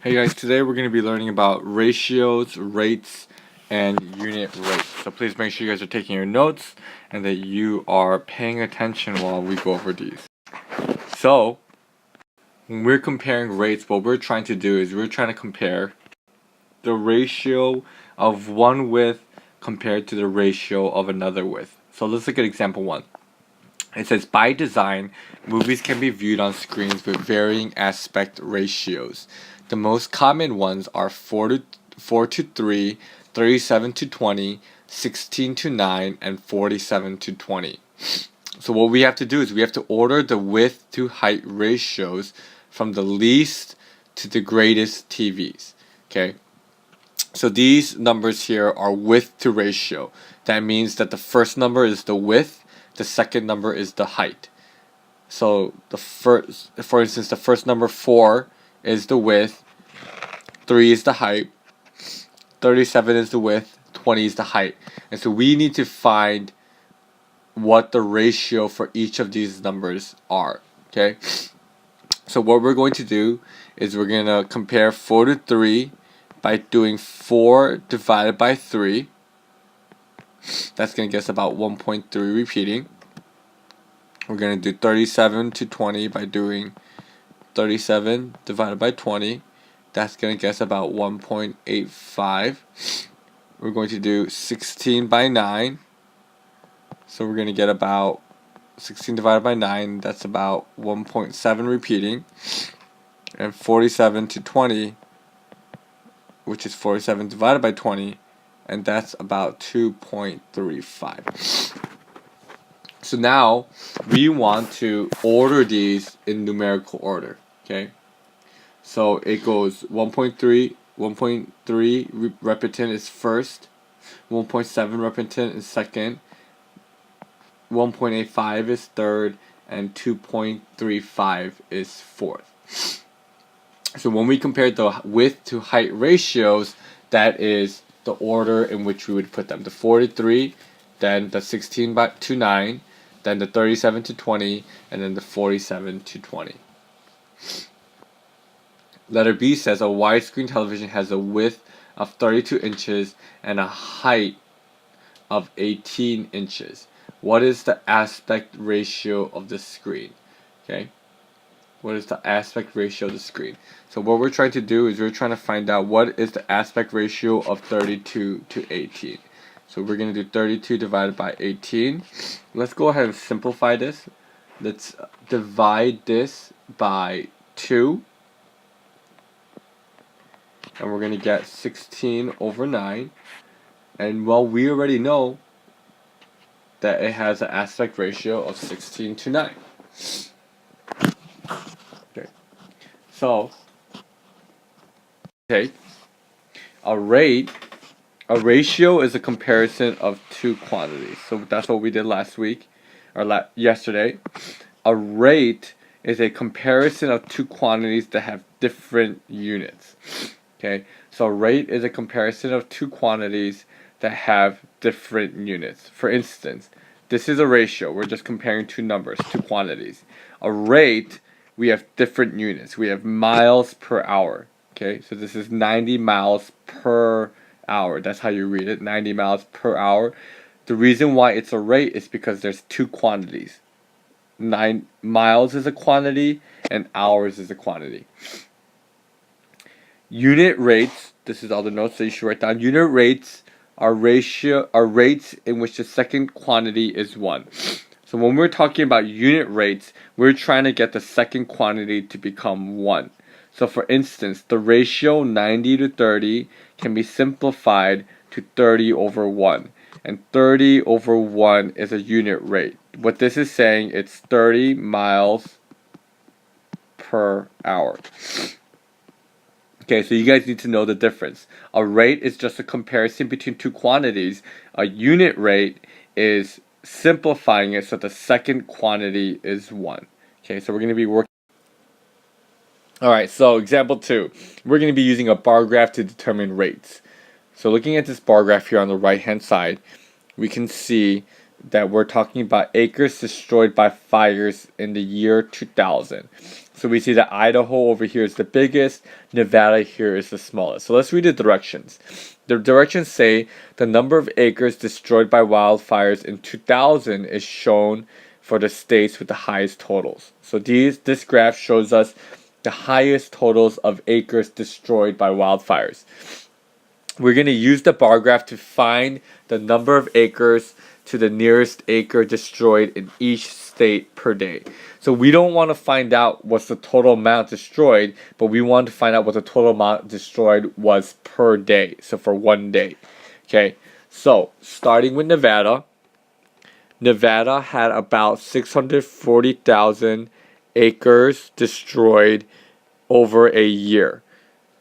Hey guys, today we're going to be learning about ratios, rates, and unit rates. So please make sure you guys are taking your notes and that you are paying attention while we go over these. So, when we're comparing rates, what we're trying to do is we're trying to compare the ratio of one width compared to the ratio of another width. So let's look at example 1. It says, by design, movies can be viewed on screens with varying aspect ratios. The most common ones are 4 to 3, 37 to 20, 16 to 9, and 47 to 20. So what we have to do is we have to order the width to height ratios from the least to the greatest TVs. Okay? So these numbers here are width to ratio. That means that the first number is the width, the second number is the height. So for instance, the first number 4 is the width, 3 is the height, 37 is the width, 20 is the height. And so we need to find what the ratio for each of these numbers are. Okay? So what we're going to do is we're going to compare 4 to 3 by doing 4 divided by 3. That's going to get us about 1.3 repeating. We're going to do 37 to 20 by doing 37 divided by 20. That's going to get us about 1.85. We're going to do 16 by 9. So we're going to get about 16 divided by 9. That's about 1.7 repeating. And 47 to 20, which is 47 divided by 20. And that's about 2.35. So now we want to order these in numerical order. Okay, so it goes 1.3 repeatant is first, 1.7 repeatant is second, 1.85 is third, and 2.35 is fourth. So when we compare the width to height ratios, that is the order in which we would put them. The 43, then the 16 to 9, then the 37 to 20, and then the 47 to 20. Letter B says a widescreen television has a width of 32 inches and a height of 18 inches. What is the aspect ratio of the screen? Okay. What is the aspect ratio of the screen? So what we're trying to do is we're trying to find out what is the aspect ratio of 32 to 18. So we're going to do 32 divided by 18. Let's go ahead and simplify this. Let's divide this by 2. And we're going to get 16 over 9. And well, we already know that it has an aspect ratio of 16 to 9. Okay. So, a ratio is a comparison of two quantities. So that's what we did last week, or yesterday. A rate is a comparison of two quantities that have different units. Okay, so rate is a comparison of two quantities that have different units. For instance, this is a ratio. We're just comparing two numbers, two quantities. A rate, we have different units. We have miles per hour. Okay, so this is 90 miles per hour. That's how you read it, 90 miles per hour. The reason why it's a rate is because there's two quantities. 9 miles is a quantity and hours is a quantity. Unit rates, this is all the notes that you should write down. Unit rates are rates in which the second quantity is 1. So when we're talking about unit rates, we're trying to get the second quantity to become 1. So for instance, the ratio 90 to 30 can be simplified to 30 over 1. And 30 over 1 is a unit rate. What this is saying, it's 30 miles per hour. Okay, so you guys need to know the difference. A rate is just a comparison between two quantities. A unit rate is simplifying it so the second quantity is 1. Okay, so we're going to be working. Alright, so example 2. We're going to be using a bar graph to determine rates. So looking at this bar graph here on the right hand side, we can see that we're talking about acres destroyed by fires in the year 2000. So we see that Idaho over here is the biggest, Nevada here is the smallest. So let's read the directions. The directions say the number of acres destroyed by wildfires in 2000 is shown for the states with the highest totals. So this graph shows us the highest totals of acres destroyed by wildfires. We're going to use the bar graph to find the number of acres to the nearest acre destroyed in each state per day. So we don't want to find out what's the total amount destroyed, but we want to find out what the total amount destroyed was per day. So for one day. Okay, so starting with Nevada. Nevada had about 640,000 acres destroyed over a year,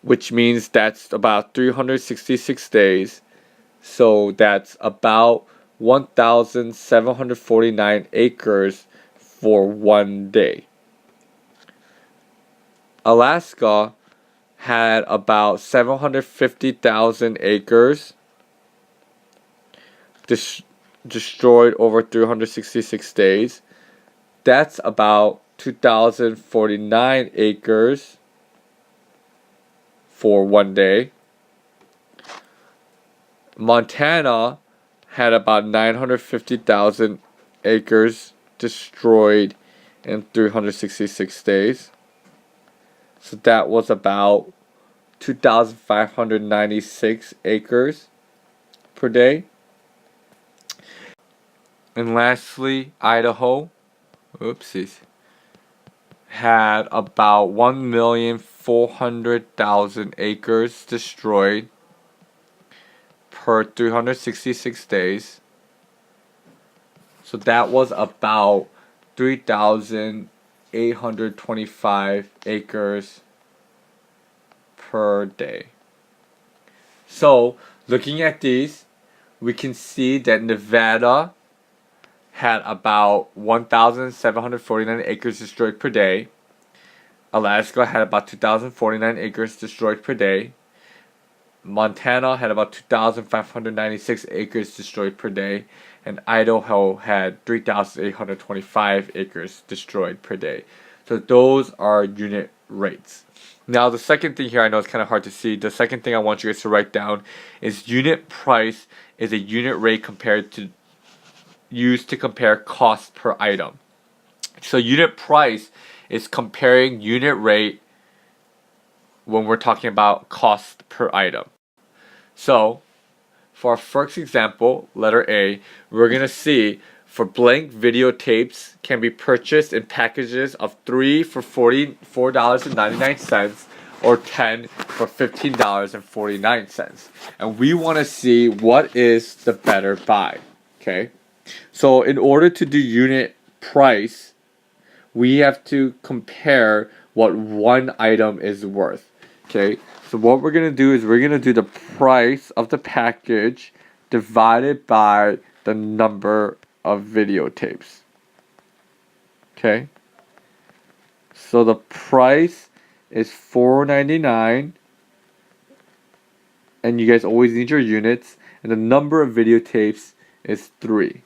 which means that's about 366 days. So that's about 1,749 acres for one day. Alaska had about 750,000 acres destroyed over 366 days. That's about 2,049 acres for one day. Montana had about 950,000 acres destroyed in 366 days. So that was about 2,596 acres per day. And lastly, Idaho, had about 1,400,000 acres destroyed per 366 days. So that was about 3,825 acres per day. So looking at these, we can see that Nevada had about 1,749 acres destroyed per day. Alaska had about 2,049 acres destroyed per day. Montana had about 2,596 acres destroyed per day. And Idaho had 3,825 acres destroyed per day. So those are unit rates. Now the second thing here, I know it's kind of hard to see. The second thing I want you guys to write down is unit price is a unit rate used to compare cost per item. So unit price is comparing unit rate when we're talking about cost per item. So for our first example, letter A, we're going to see for blank videotapes can be purchased in packages of 3 for $44.99 or 10 for $15.49. And we want to see what is the better buy. Okay? So in order to do unit price, we have to compare what one item is worth. Okay, so what we're going to do is we're going to do the price of the package divided by the number of videotapes. Okay, so the price is $4.99, and you guys always need your units, and the number of videotapes is 3.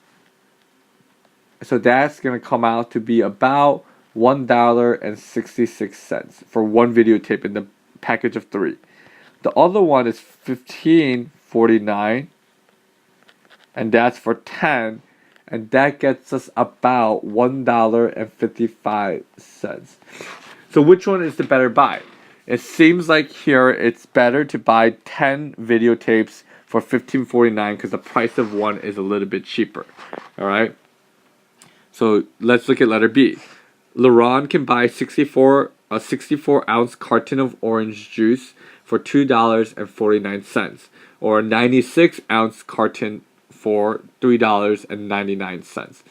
So that's going to come out to be about $1.66 for one videotape in the package of 3. The other one is $15.49, and that's for 10, and that gets us about $1.55. So which one is the better buy? It seems like here it's better to buy 10 videotapes for $15.49 because the price of one is a little bit cheaper. All right. So let's look at letter B. LaRon can buy a 64-ounce carton of orange juice for $2.49, or a 96-ounce carton for $3.99.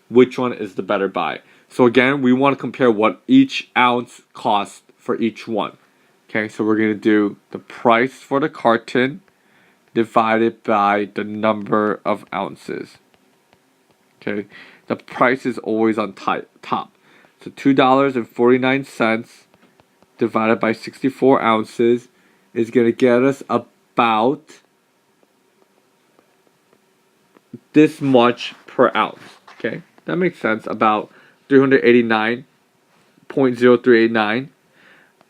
Which one is the better buy? So again, we want to compare what each ounce costs for each one. Okay, so we're going to do the price for the carton divided by the number of ounces. Okay, the price is always on top. So $2.49 divided by 64 ounces is going to get us about this much per ounce. Okay, that makes sense. About 389.0389.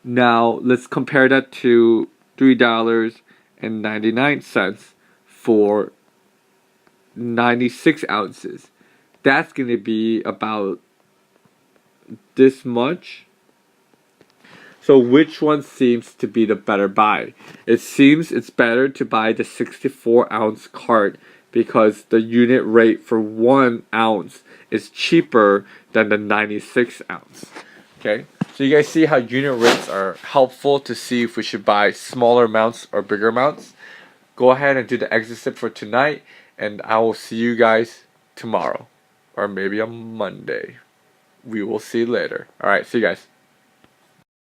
Now let's compare that to $3.99 for 96 ounces. That's going to be about this much. So which one seems to be the better buy? It seems it's better to buy the 64-ounce cart because the unit rate for 1 ounce is cheaper than the 96 ounce. Okay, so you guys see how unit rates are helpful to see if we should buy smaller amounts or bigger amounts. Go ahead and do the exit sip for tonight, and I will see you guys tomorrow or maybe on Monday. We will see you later. All right, see you guys.